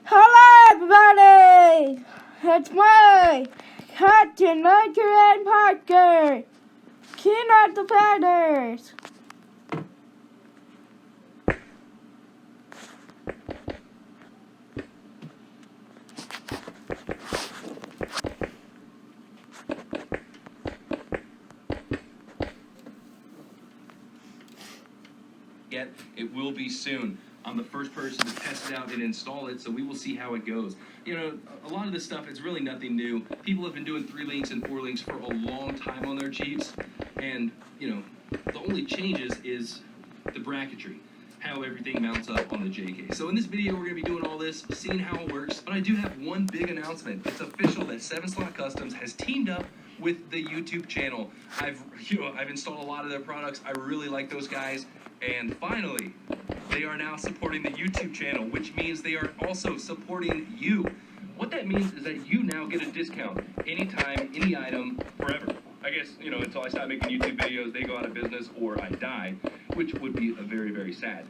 Hello, everybody! It's me, Captain Anchor and Parker, King of the Feathers. Yet it will be soon. I'm the first person to test it out and install it, so we will see how it goes. You know, a lot of this stuff, it's really nothing new. People have been doing 3 links and 4 links for a long time on their Jeeps, and, you know, the only changes is the bracketry, how everything mounts up on the JK. So in this video, we're going to be doing all this, seeing how it works, but I do have one big announcement. It's official that 7 Slot Customs has teamed up with the YouTube channel. I've installed a lot of their products. I really like those guys, and finally, they are now supporting the YouTube channel, which means they are also supporting you. What that means is that you now get a discount anytime, any item, forever. I guess, you know, until I stop making YouTube videos, they go out of business or I die, which would be very, very sad.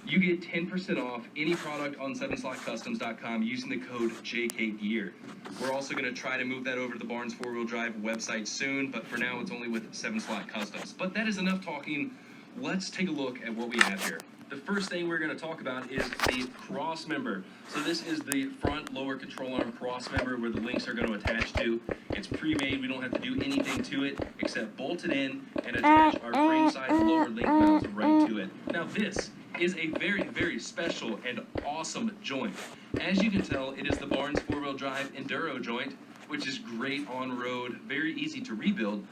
You get 10% off any product on 7slotcustoms.com using the code JKGear. We're also going to try to move that over to the Barnes 4-wheel drive website soon, but for now it's only with 7 Slot Customs. But that is enough talking. Let's take a look at what we have here. The first thing we're going to talk about is the cross member. So this is the front lower control arm cross member where the links are going to attach to. It's pre-made. We don't have to do anything to it except bolt it in and attach our frame side lower link mounts right to it. Now this is a very, very special and awesome joint. As you can tell, it is the Barnes 4-wheel drive Enduro joint, which is great on road, very easy to rebuild,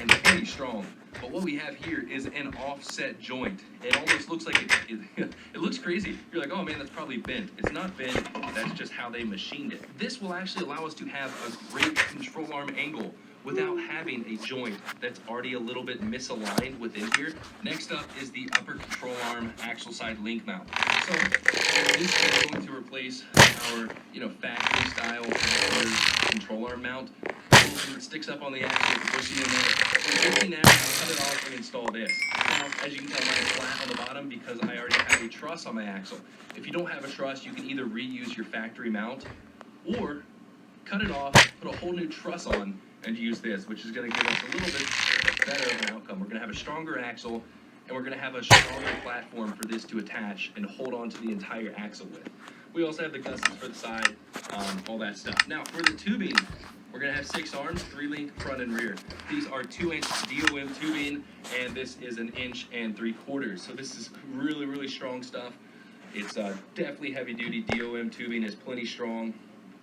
and pretty strong. But what we have here is an offset joint. It almost looks like it looks crazy. You're like, oh man, that's probably bent. It's not bent, that's just how they machined it. This will actually allow us to have a great control arm angle without having a joint that's already a little bit misaligned within here. Next up is the upper control arm axle side link mount. So this is going to replace our, factory style control arm mount. It sticks up on the axle, pushing in there. So basically now, I'll cut it off and install this. Now, as you can tell, mine is flat on the bottom because I already have a truss on my axle. If you don't have a truss, you can either reuse your factory mount or cut it off, put a whole new truss on, and use this, which is going to give us a little bit better of an outcome. We're going to have a stronger axle, and we're going to have a stronger platform for this to attach and hold on to the entire axle with. We also have the gussets for the side, all that stuff. Now, for the tubing, we're going to have 6 arms, 3-link front and rear. These are 2-inch DOM tubing, and this is 1 3/4 inch. So this is really, really strong stuff. It's definitely heavy-duty DOM tubing, is plenty strong.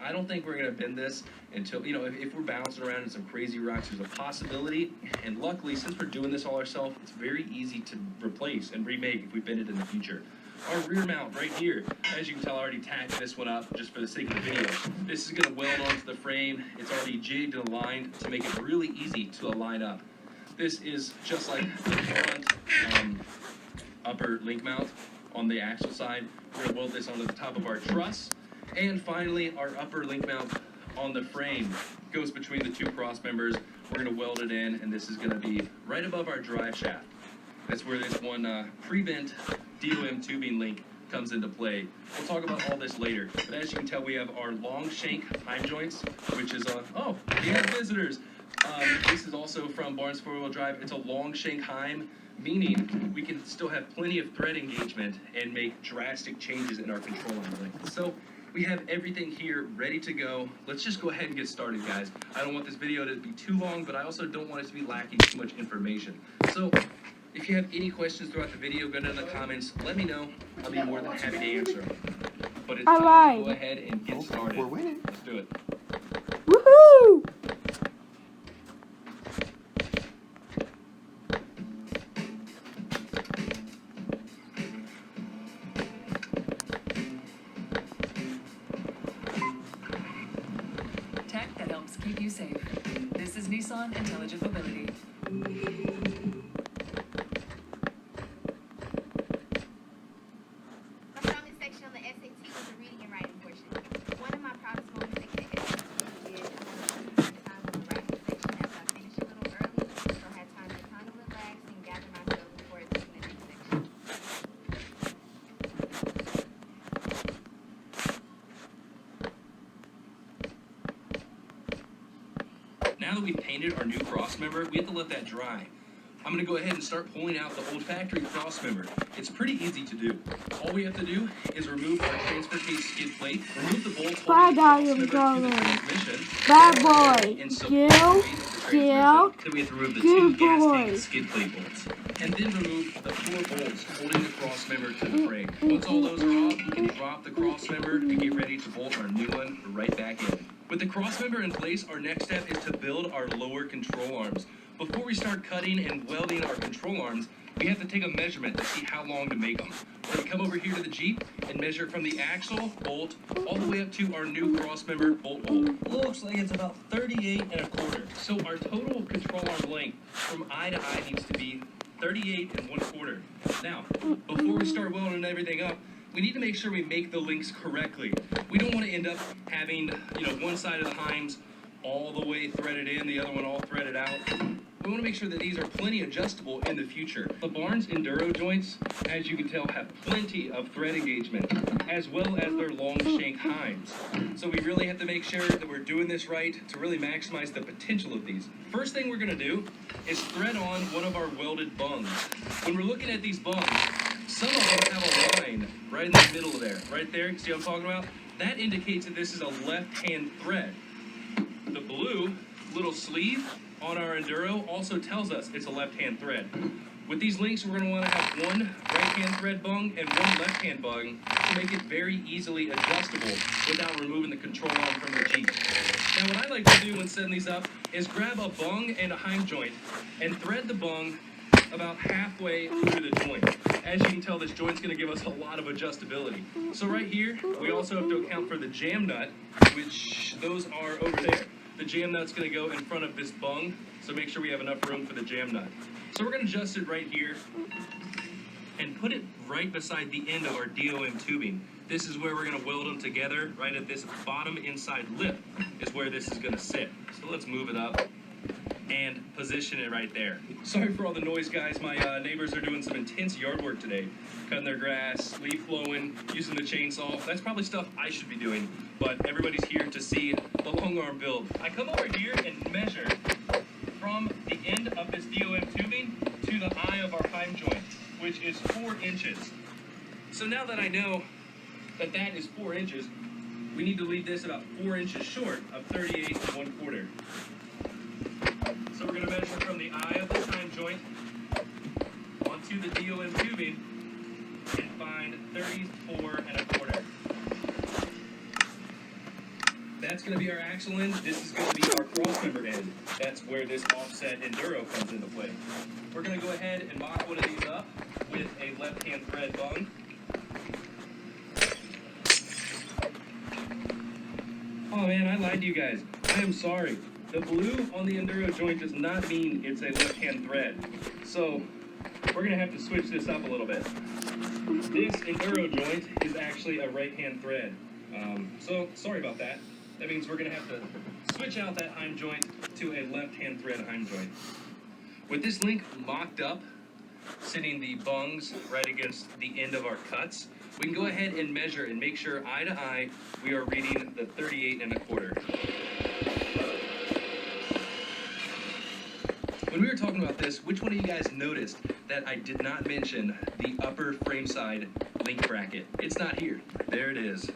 I don't think we're going to bend this until, if we're bouncing around in some crazy rocks, there's a possibility. And luckily, since we're doing this all ourselves, it's very easy to replace and remake if we bend it in the future. Our rear mount right here, as you can tell, I already tacked this one up just for the sake of the video. This is going to weld onto the frame. It's already jigged and aligned to make it really easy to align up. This is just like the front upper link mount on the axle side. We're going to weld this onto the top of our truss. And finally, our upper link mount on the frame goes between the 2 cross members. We're going to weld it in, and this is going to be right above our drive shaft. That's where this one pre-bent DOM tubing link comes into play. We'll talk about all this later. But as you can tell, we have our long shank heim joints, which is we have visitors. This is also from Barnes 4-wheel drive. It's a long shank heim, meaning we can still have plenty of thread engagement and make drastic changes in our control arm length. So we have everything here ready to go. Let's just go ahead and get started, guys. I don't want this video to be too long, but I also don't want it to be lacking too much information. So if you have any questions throughout the video, go down in the comments. Let me know. I'll be more than happy to answer them. But it's time to go ahead and get started. We're winning. Let's do it. Woohoo! Tech that helps keep you safe. This is Nissan Intelligent Mobility. painted our new cross member, we have to let that dry. I'm going to go ahead and start pulling out the old factory cross member. It's pretty easy to do. All we have to do is remove our transfer case skid plate, remove the bolts holding the cross member to the transmission. Bad boy. And so Gil. so we have to remove the two gas tank skid plate bolts. And then remove the 4 bolts holding the cross member to the frame. Once all those are off, we can drop the cross member and get ready to bolt our new one right back in. With the cross member in place, our next step is to build our lower control arms. Before we start cutting and welding our control arms, we have to take a measurement to see how long to make them. We're going to come over here to the Jeep and measure from the axle bolt all the way up to our new cross member bolt hole. Looks like it's about 38 1/4. So our total control arm length from eye to eye needs to be 38 1/4. Now, before we start welding everything up, we need to make sure we make the links correctly. We don't want to end up having, one side of the heims all the way threaded in, the other one all threaded out. We want to make sure that these are plenty adjustable in the future. The Barnes Enduro joints, as you can tell, have plenty of thread engagement, as well as their long shank heims. So we really have to make sure that we're doing this right to really maximize the potential of these. First thing we're going to do is thread on one of our welded bungs. When we're looking at these bungs, some of them have a line right in the middle there. Right there, see what I'm talking about? That indicates that this is a left-hand thread. The blue little sleeve on our Enduro also tells us it's a left-hand thread. With these links, we're going to want to have one right-hand thread bung and one left-hand bung to make it very easily adjustable without removing the control arm from the Jeep. Now, what I like to do when setting these up is grab a bung and a heim joint and thread the bung about halfway through the joint. As you can tell, this joint's going to give us a lot of adjustability. So right here, we also have to account for the jam nut, which those are over there. The jam nut's going to go in front of this bung, so make sure we have enough room for the jam nut. So we're going to adjust it right here and put it right beside the end of our DOM tubing. This is where we're going to weld them together. Right at this bottom inside lip is where this is going to sit. So let's move it up and position it right there. Sorry for all the noise, guys. My neighbors are doing some intense yard work today. Cutting their grass, leaf blowing, using the chainsaw. That's probably stuff I should be doing, but everybody's here to see the long arm build. I come over here and measure from the end of this DOM tubing to the eye of our heim joint, which is 4 inches. So now that I know that that is 4 inches, we need to leave this about 4 inches short of 38 1/4. So we're going to measure from the eye of this heim joint onto the DOM tubing and find 34 1/4. That's going to be our axle end. This is going to be our cross member end. That's where this offset Enduro comes into play. We're going to go ahead and mock one of these up with a left-hand thread bung. Oh man, I lied to you guys. I am sorry. The blue on the Enduro joint does not mean it's a left-hand thread. So we're going to have to switch this up a little bit. This Enduro joint is actually a right-hand thread. So sorry about that. That means we're going to have to switch out that heim joint to a left-hand thread heim joint. With this link mocked up, sitting the bungs right against the end of our cuts, we can go ahead and measure and make sure eye to eye we are reading the 38 1/4. When we were talking about this, which one of you guys noticed that I did not mention the upper frame side link bracket? It's not here. There it is.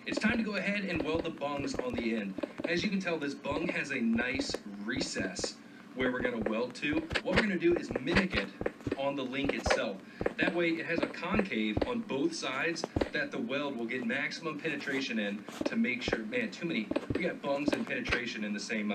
It's time to go ahead and weld the bungs on the end. As you can tell, this bung has a nice recess where we're going to weld to. What we're going to do is mimic it on the link itself. That way it has a concave on both sides that the weld will get maximum penetration in to make sure, man, too many, we got bungs and penetration in the same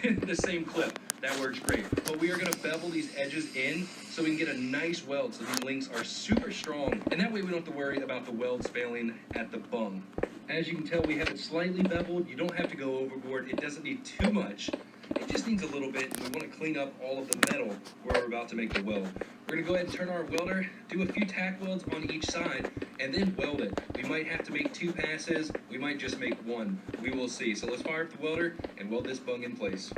the same clip. That works great. But we are going to bevel these edges in so we can get a nice weld so these links are super strong. And that way we don't have to worry about the welds failing at the bung. As you can tell, we have it slightly beveled. You don't have to go overboard. It doesn't need too much. It just needs a little bit. We want to clean up all of the metal where we're about to make the weld. We're going to go ahead and turn our welder, do a few tack welds on each side, and then weld it. We might have to make 2 passes. We might just make 1. We will see. So let's fire up the welder and weld this bung in place.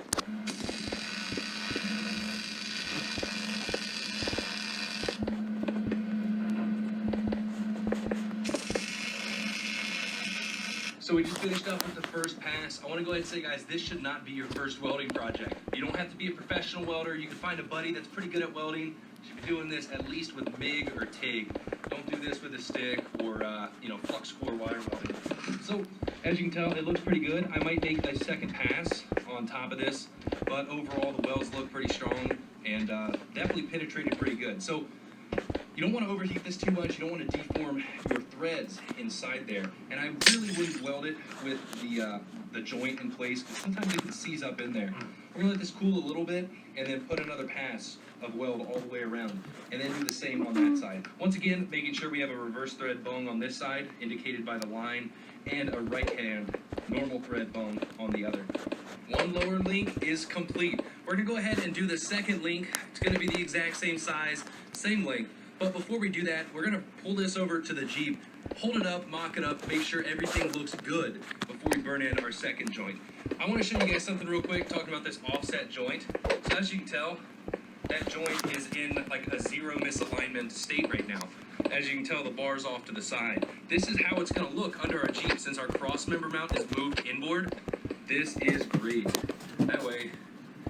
So So we just finished up with the first pass. I want to go ahead and say, guys, this should not be your first welding project. You don't have to be a professional welder. You can find a buddy that's pretty good at welding. You should be doing this at least with MIG or TIG. Don't do this with a stick or, flux core wire welding. So, as you can tell, it looks pretty good. I might make a second pass on top of this, but overall the welds look pretty strong and definitely penetrated pretty good. So, you don't want to overheat this too much. You don't want to deform your threads inside there. And I really wouldn't weld it with the joint in place because sometimes it can seize up in there. We're going to let this cool a little bit and then put another pass of weld all the way around. And then do the same on that side. Once again, making sure we have a reverse thread bung on this side, indicated by the line, and a right hand normal thread bung on the other. One lower link is complete. We're going to go ahead and do the second link. It's going to be the exact same size, same length. But before we do that, we're going to pull this over to the Jeep, hold it up, mock it up, make sure everything looks good before we burn in our second joint. I want to show you guys something real quick, talking about this offset joint. So as you can tell, that joint is in like a zero misalignment state right now. As you can tell, the bar's off to the side. This is how it's going to look under our Jeep since our cross member mount is moved inboard. This is great. That way,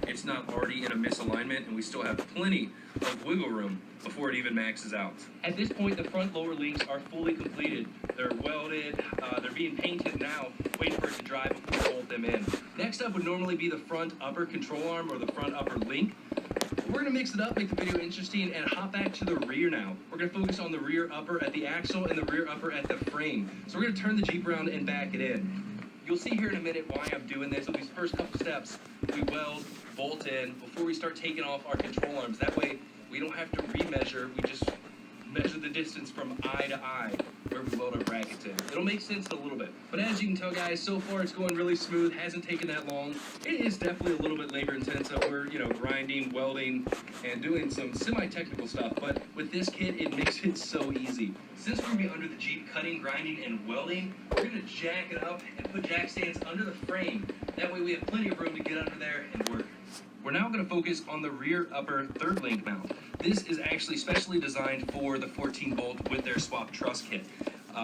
it's not already in a misalignment and we still have plenty of wiggle room before it even maxes out. At this point, the front lower links are fully completed. They're welded, they're being painted now, waiting for it to dry before we bolt them in. Next up would normally be the front upper control arm or the front upper link. We're going to mix it up, make the video interesting, and hop back to the rear now. We're going to focus on the rear upper at the axle and the rear upper at the frame. So we're going to turn the Jeep around and back it in. You'll see here in a minute why I'm doing this. So these first couple steps, we weld, bolt in before we start taking off our control arms. That way, we don't have to remeasure. We just measure the distance from eye to eye where we weld our brackets in. It'll make sense in a little bit. But as you can tell, guys, so far it's going really smooth. Hasn't taken that long. It is definitely a little bit labor intensive. We're, grinding, welding, and doing some semi-technical stuff. But with this kit, it makes it so easy. Since we're going to be under the Jeep cutting, grinding, and welding, we're going to jack it up and put jack stands under the frame. That way we have plenty of room to get under there and work. We're now going to focus on the rear upper third link mount. This is actually specially designed for the 14 bolt with their swap truss kit.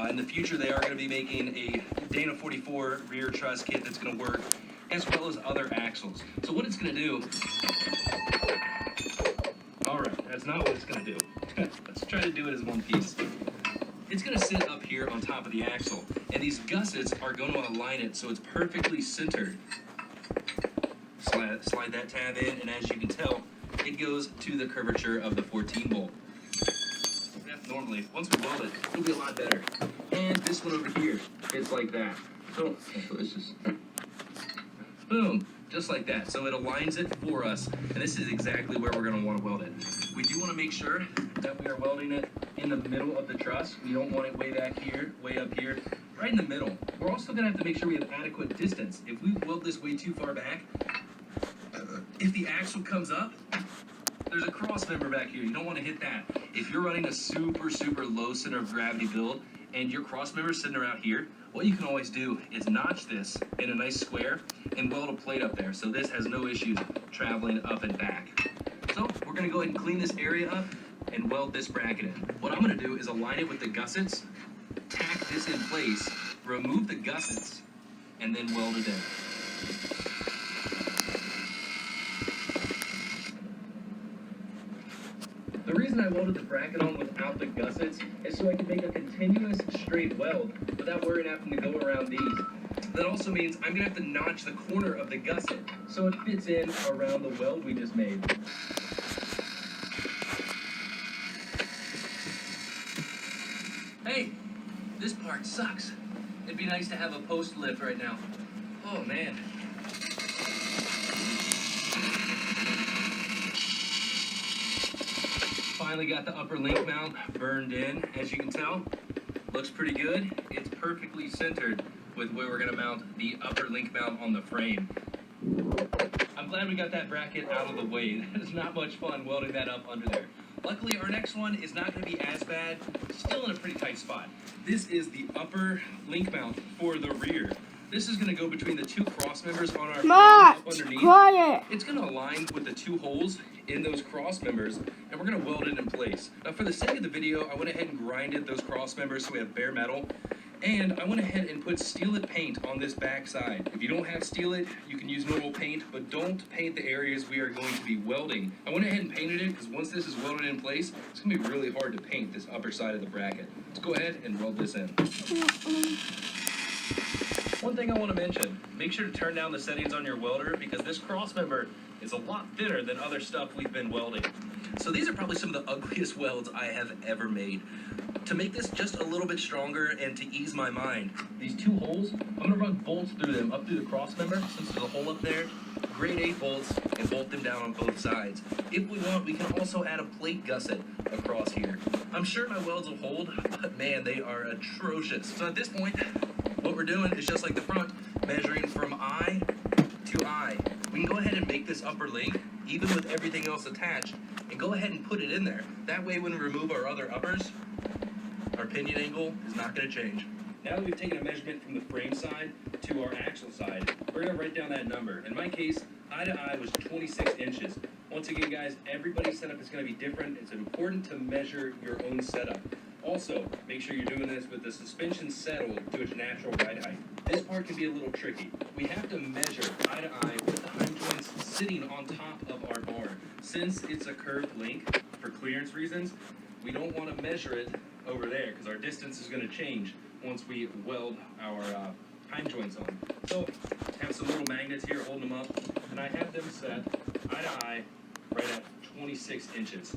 In the future, they are going to be making a Dana 44 rear truss kit that's going to work, as well as other axles. So what it's going to do... All right, that's not what it's going to do. Let's try to do it as one piece. It's going to sit up here on top of the axle, and these gussets are going to align it so it's perfectly centered. Slide that tab in, and as you can tell, it goes to the curvature of the 14 bolt. Normally, once we weld it, it'll be a lot better. And this one over here, it's like that. So let's just, boom, just like that. So it aligns it for us, and this is exactly where we're going to want to weld it. We do want to make sure that we are welding it in the middle of the truss. We don't want it way back here, way up here, right in the middle. We're also going to have to make sure we have adequate distance. If we weld this way too far back, if the axle comes up, there's a cross member back here. You don't want to hit that. If you're running a super, super low center of gravity build and your cross member is sitting around here, what you can always do is notch this in a nice square and weld a plate up there. So this has no issues traveling up and back. So we're going to go ahead and clean this area up and weld this bracket in. What I'm going to do is align it with the gussets, tack this in place, remove the gussets, and then weld it in. The reason I welded the bracket on without the gussets is so I can make a continuous straight weld without worrying having to go around these. That also means I'm going to have to notch the corner of the gusset so it fits in around the weld we just made. Hey, this part sucks. It'd be nice to have a post lift right now. Oh man. Finally got the upper link mount burned in. As you can tell, looks pretty good. It's perfectly centered with where we're going to mount the upper link mount on the frame. I'm glad we got that bracket out of the way. That is not much fun welding that up under there. Luckily, our next one is not going to be as bad. Still in a pretty tight spot. This is the upper link mount for the rear. This is going to go between the two cross members on our frame up underneath. Quiet. It's going to align with the two holes in those cross members, and we're going to weld it in place. Now, for the sake of the video, I went ahead and grinded those cross members so we have bare metal. And I went ahead and put Steel-It paint on this back side. If you don't have Steel-It, you can use normal paint, but don't paint the areas we are going to be welding. I went ahead and painted it because once this is welded in place, it's going to be really hard to paint this upper side of the bracket. Let's go ahead and weld this in. One thing I want to mention, make sure to turn down the settings on your welder because this cross member is a lot thinner than other stuff we've been welding. So these are probably some of the ugliest welds I have ever made. To make this just a little bit stronger and to ease my mind, these two holes, I'm going to run bolts through them up through the cross member since there's a hole up there. Grade 8 bolts and bolt them down on both sides. If we want, we can also add a plate gusset across here. I'm sure my welds will hold, but man, they are atrocious. So at this point, what we're doing is just like the front, measuring from eye to eye. We can go ahead and make this upper link, even with everything else attached, and go ahead and put it in there. That way when we remove our other uppers, our pinion angle is not going to change. Now that we've taken a measurement from the frame side to our axle side, we're going to write down that number. In my case, eye to eye was 26 inches. Once again, guys, everybody's setup is going to be different. It's important to measure your own setup. Also, make sure you're doing this with the suspension settled to its natural ride height. This part can be a little tricky. We have to measure eye to eye with the hind joints sitting on top of our bar. Since it's a curved link, for clearance reasons, we don't want to measure it over there because our distance is going to change once we weld our hind joints on. So, I have some little magnets here holding them up, and I have them set eye to eye right at 26 inches.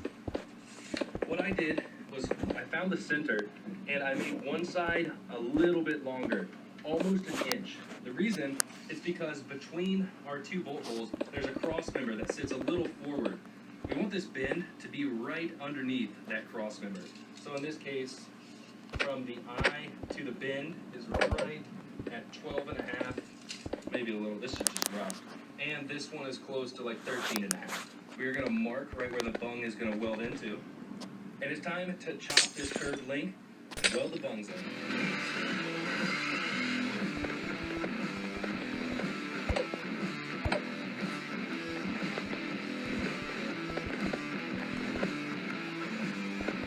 What I did was I found the center and I made one side a little bit longer, almost an inch. The reason is because between our two bolt holes, there's a cross member that sits a little forward. We want this bend to be right underneath that cross member. So in this case, from the eye to the bend is right at 12 and a half, maybe a little, this is just rough. And this one is close to like 13 and a half. We're gonna mark right where the bung is gonna weld into. And it's time to chop this curved link and weld the bungs in.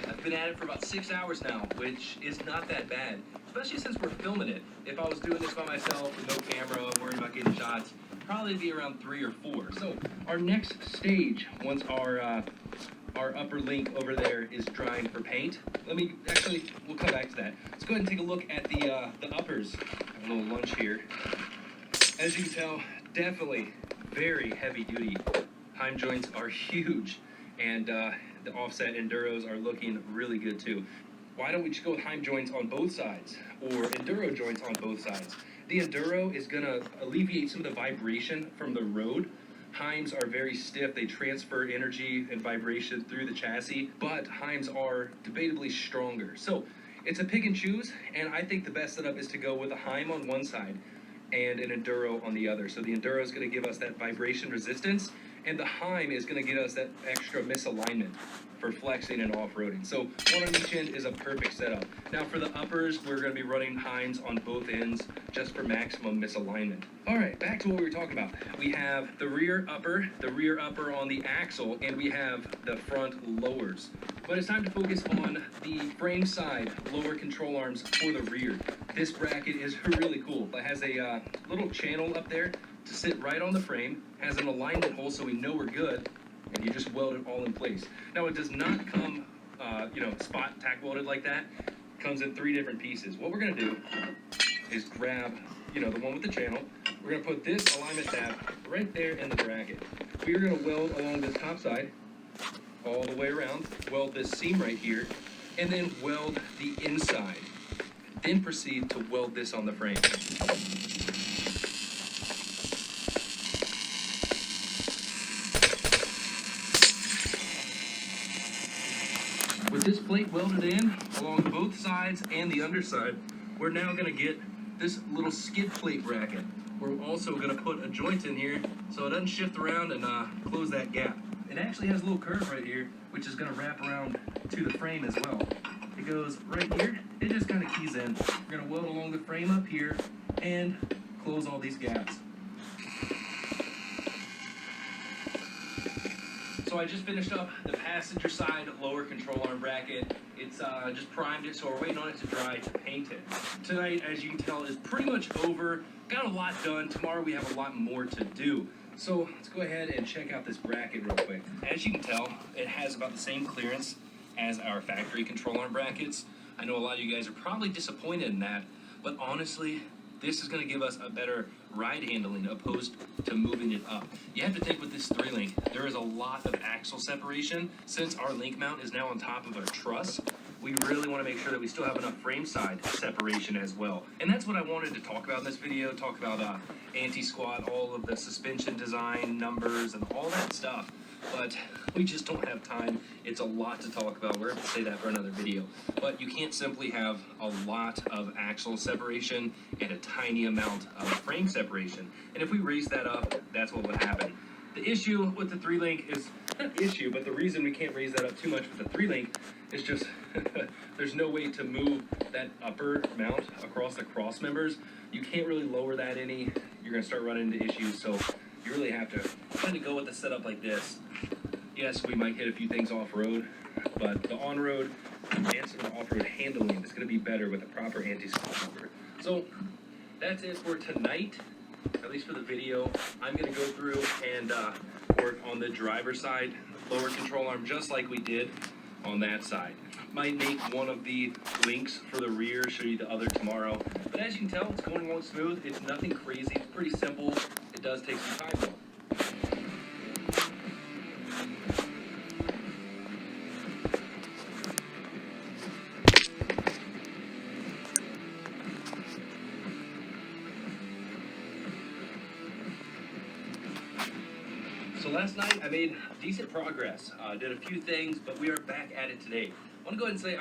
I've been at it for about 6 hours now, which is not that bad, especially since we're filming it. If I was doing this by myself with no camera, worrying about getting shots, probably be around 3 or 4. So our next stage, once our upper link over there is drying for paint. We'll come back to that. Let's go ahead and take a look at the uppers. A little lunch here. As you can tell, definitely very heavy duty. Heim joints are huge, and the offset enduros are looking really good too. Why don't we just go with Heim joints on both sides, or enduro joints on both sides? The enduro is gonna alleviate some of the vibration from the road. Heims are very stiff. They transfer energy and vibration through the chassis, but Heims are debatably stronger. So it's a pick and choose, and I think the best setup is to go with a Heim on one side and an enduro on the other. So the enduro is going to give us that vibration resistance, and the Heim is going to get us that extra misalignment for flexing and off-roading. So one on each end is a perfect setup. Now for the uppers, we're going to be running Heims on both ends just for maximum misalignment. All right, back to what we were talking about. We have the rear upper on the axle, and we have the front lowers. But it's time to focus on the frame side lower control arms for the rear. This bracket is really cool. It has a little channel up there to sit right on the frame, has an alignment hole so we know we're good, and you just weld it all in place. Now it does not come, spot tack welded like that. It comes in 3 different pieces. What we're gonna do is grab, the one with the channel. We're gonna put this alignment tab right there in the bracket. We're gonna weld along this top side, all the way around, weld this seam right here, and then weld the inside. Then proceed to weld this on the frame. With this plate welded in along both sides and the underside, we're now going to get this little skid plate bracket. We're also going to put a joint in here so it doesn't shift around and close that gap. It actually has a little curve right here, which is going to wrap around to the frame as well. It goes right here, it just kind of keys in. We're going to weld along the frame up here and close all these gaps. So So I just finished up the passenger side lower control arm bracket. It's just primed it, so we're waiting on it to dry to paint it. Tonight, as you can tell, is pretty much over. Got a lot done. Tomorrow we have a lot more to do. So let's go ahead and check out this bracket real quick. As you can tell, it has about the same clearance as our factory control arm brackets. I know a lot of you guys are probably disappointed in that, but honestly, this is going to give us a better ride handling opposed to moving it up. You have to think with this 3-link, there is a lot of axle separation. Since our link mount is now on top of a truss, we really want to make sure that we still have enough frame side separation as well. And that's what I wanted to talk about in this video, talk about anti-squat, all of the suspension design, numbers, and all that stuff. But we just don't have time. It's a lot to talk about. We're going to say that for another video. But you can't simply have a lot of axle separation and a tiny amount of frame separation. And if we raise that up, that's what would happen. The issue with the 3-link is, not issue, but the reason we can't raise that up too much with the 3-link is just there's no way to move that upper mount across the cross members. You can't really lower that any. You're going to start running into issues. So you really have to kind of go with a setup like this. Yes, we might hit a few things off-road, but the on-road and some of the off-road handling is going to be better with a proper anti-squat number. So that's it for tonight, at least for the video. I'm going to go through and work on the driver's side, lower control arm, just like we did on that side. Might make one of the links for the rear, show you the other tomorrow. But as you can tell, it's going along smooth. It's nothing crazy. It's pretty simple. It does take some time, though. So last night I made decent progress. Did a few things, but we are back at it today. I want to go ahead and say